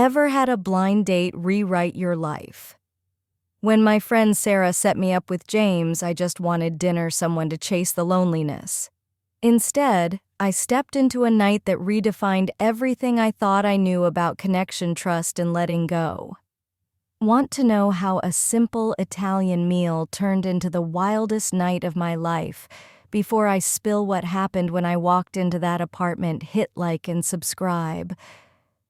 Ever had a blind date rewrite your life? When my friend Sarah set me up with James, I just wanted dinner, someone to chase the loneliness. Instead, I stepped into a night that redefined everything I thought I knew about connection, trust, and letting go. Want to know how a simple Italian meal turned into the wildest night of my life? Before I spill what happened when I walked into that apartment, hit like and subscribe.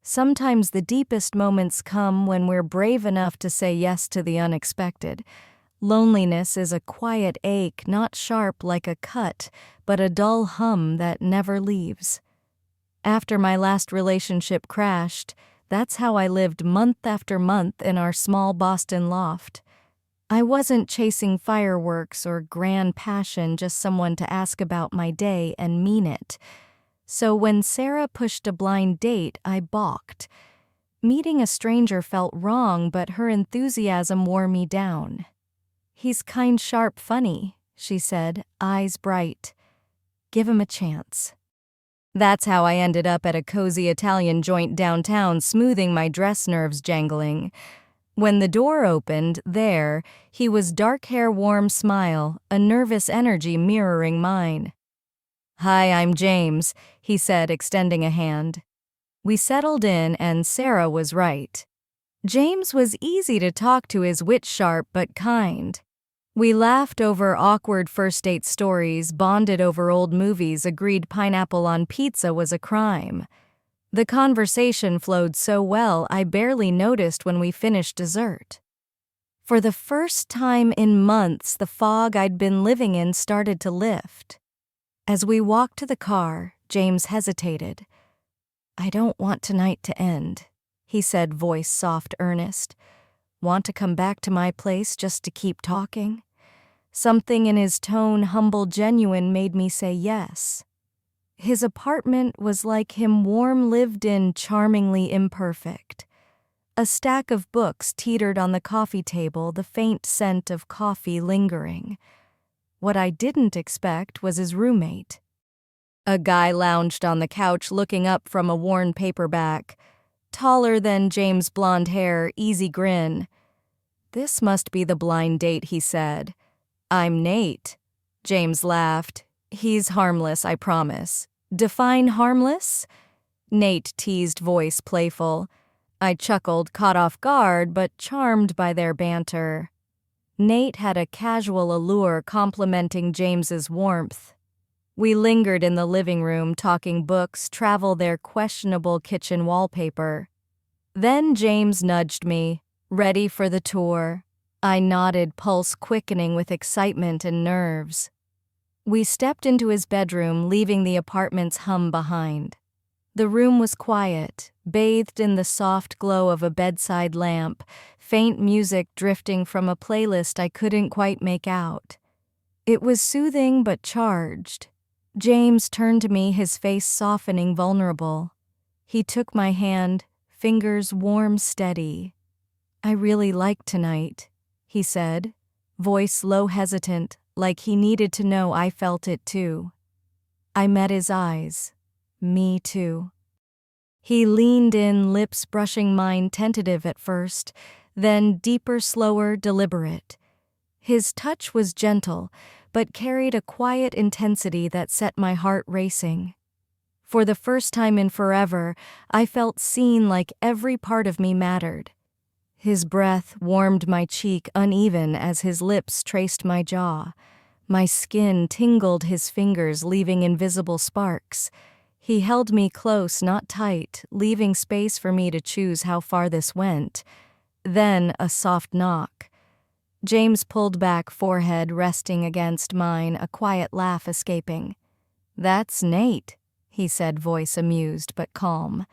Sometimes the deepest moments come when we're brave enough to say yes to the unexpected. Loneliness is a quiet ache, not sharp like a cut, but a dull hum that never leaves. After my last relationship crashed, that's how I lived month after month in our small Boston loft. I wasn't chasing fireworks or grand passion, just someone to ask about my day and mean it. So when Sarah pushed a blind date, I balked. Meeting a stranger felt wrong, but her enthusiasm wore me down. "He's kind, sharp, funny," she said, eyes bright. "Give him a chance." That's how I ended up at a cozy Italian joint downtown, smoothing my dress nerves jangling. When the door opened, there, he was, dark hair, warm smile, a nervous energy mirroring mine. "Hi, I'm James," he said, extending a hand. We settled in, and Sarah was right. James was easy to talk to, his wit sharp but kind. We laughed over awkward first date stories, bonded over old movies, agreed pineapple on pizza was a crime. The conversation flowed so well, I barely noticed when we finished dessert. For the first time in months, the fog I'd been living in started to lift. As we walked to the car, James hesitated. "I don't want tonight to end," he said, voice soft, earnest. "Want to come back to my place just to keep talking?" Something in his tone, humble, genuine, made me say yes. His apartment was like him, warm, lived in, charmingly imperfect. A stack of books teetered on the coffee table, the faint scent of coffee lingering. What I didn't expect was his roommate. A guy lounged on the couch, looking up from a worn paperback. Taller than James, blonde hair, easy grin. "This must be the blind date," he said. "I'm Nate." James laughed. "He's harmless, I promise." "Define harmless?" Nate teased, voice playful. I chuckled, caught off guard, but charmed by their banter. Nate had a casual allure, complementing James's warmth. We lingered in the living room, talking books, travel, their questionable kitchen wallpaper. Then James nudged me. "Ready for the tour?" I nodded, pulse quickening with excitement and nerves. We stepped into his bedroom, leaving the apartment's hum behind. The room was quiet, bathed in the soft glow of a bedside lamp, faint music drifting from a playlist I couldn't quite make out. It was soothing but charged. James turned to me, his face softening, vulnerable. He took my hand, fingers warm, steady. "I really like tonight," he said, voice low, hesitant, like he needed to know I felt it too. I met his eyes. "Me too." He leaned in, lips brushing mine, tentative at first, then deeper, slower, deliberate. His touch was gentle, but carried a quiet intensity that set my heart racing. For the first time in forever, I felt seen, like every part of me mattered. His breath warmed my cheek, uneven as his lips traced my jaw. My skin tingled, his fingers leaving invisible sparks. He held me close, not tight, leaving space for me to choose how far this went. Then a soft knock. James pulled back, forehead resting against mine, a quiet laugh escaping. "That's Nate," he said, voice amused but calm.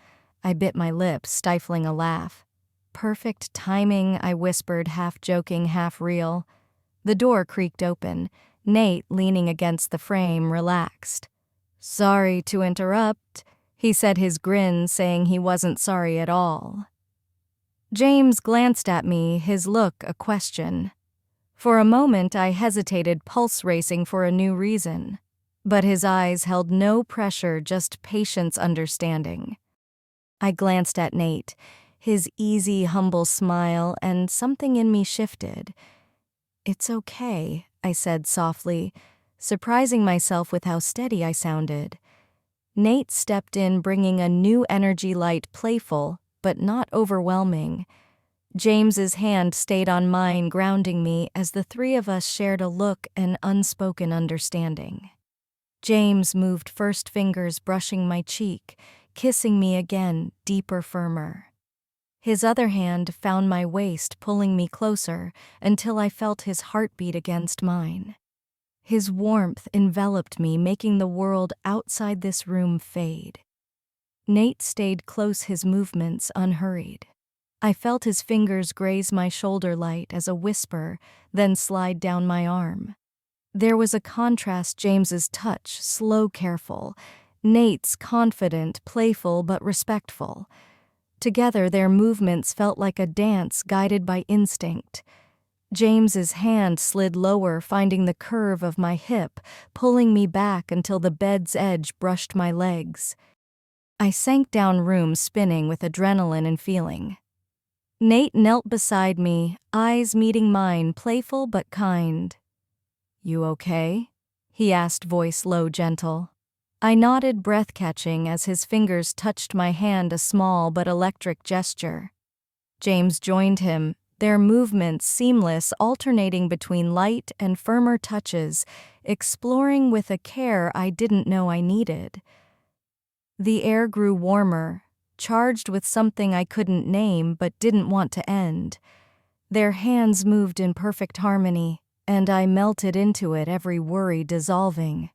I bit my lips, stifling a laugh. "Perfect timing," I whispered, half joking, half real. The door creaked open. Nate, leaning against the frame, relaxed. "Sorry to interrupt," he said, his grin saying he wasn't sorry at all. James glanced at me, his look a question. For a moment I hesitated, pulse racing for a new reason. But his eyes held no pressure, just patience, understanding. I glanced at Nate. his easy, humble smile, and something in me shifted. "It's okay," I said softly, surprising myself with how steady I sounded. Nate stepped in, bringing a new energy, light, playful, but not overwhelming. James's hand stayed on mine, grounding me as the three of us shared a look and unspoken understanding. James moved first, fingers brushing my cheek, kissing me again, deeper, firmer. His other hand found my waist, pulling me closer until I felt his heartbeat against mine. His warmth enveloped me, making the world outside this room fade. Nate stayed close, his movements unhurried. I felt his fingers graze my shoulder, light as a whisper, then slide down my arm. There was a contrast: James's touch, slow, careful; Nate's confident, playful, but respectful. Together, their movements felt like a dance guided by instinct. James's hand slid lower, finding the curve of my hip, pulling me back until the bed's edge brushed my legs. I sank down, room spinning with adrenaline and feeling. Nate knelt beside me, eyes meeting mine, playful but kind. "You okay?" he asked, voice low, gentle. I nodded, breath catching as his fingers touched my hand, a small but electric gesture. James joined him, their movements seamless, alternating between light and firmer touches, exploring with a care I didn't know I needed. The air grew warmer, charged with something I couldn't name but didn't want to end. Their hands moved in perfect harmony, and I melted into it, every worry dissolving.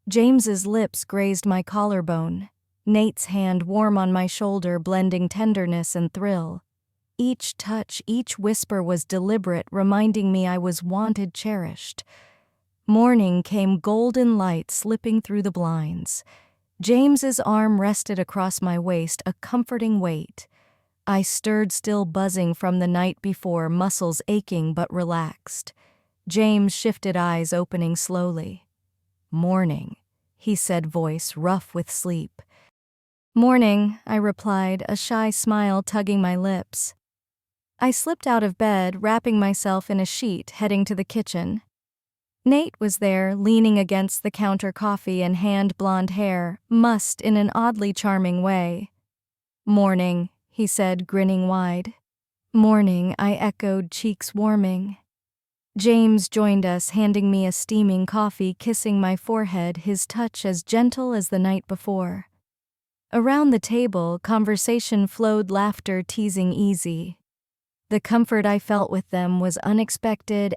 James's lips grazed my collarbone, Nate's hand warm on my shoulder, blending tenderness and thrill. Each touch, each whisper was deliberate, reminding me I was wanted, cherished. Morning came, golden light slipping through the blinds. James's arm rested across my waist, a comforting weight. I stirred, still buzzing from the night before, muscles aching but relaxed. James shifted, eyes opening slowly. "Morning," he said, voice rough with sleep. "Morning," I replied, a shy smile tugging my lips. I slipped out of bed, wrapping myself in a sheet, heading to the kitchen. Nate was there, leaning against the counter, coffee in hand, blonde hair, mussed in an oddly charming way. "Morning," he said, grinning wide. "Morning," I echoed, cheeks warming. James joined us, handing me a steaming coffee, kissing my forehead, his touch as gentle as the night before. Around the table, conversation flowed, laughter teasing easy. The comfort I felt with them was unexpected,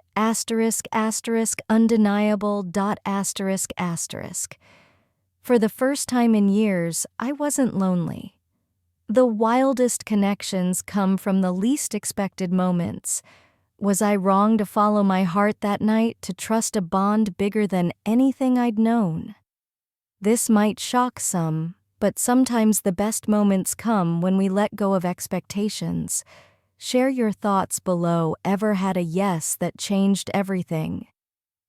undeniable, For the first time in years, I wasn't lonely. The wildest connections come from the least expected moments. Was I wrong to follow my heart that night, to trust a bond bigger than anything I'd known? This might shock some, but sometimes the best moments come when we let go of expectations. Share your thoughts below. Ever had a yes that changed everything?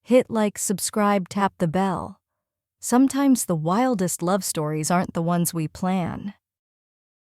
Hit like, subscribe, tap the bell. Sometimes the wildest love stories aren't the ones we plan.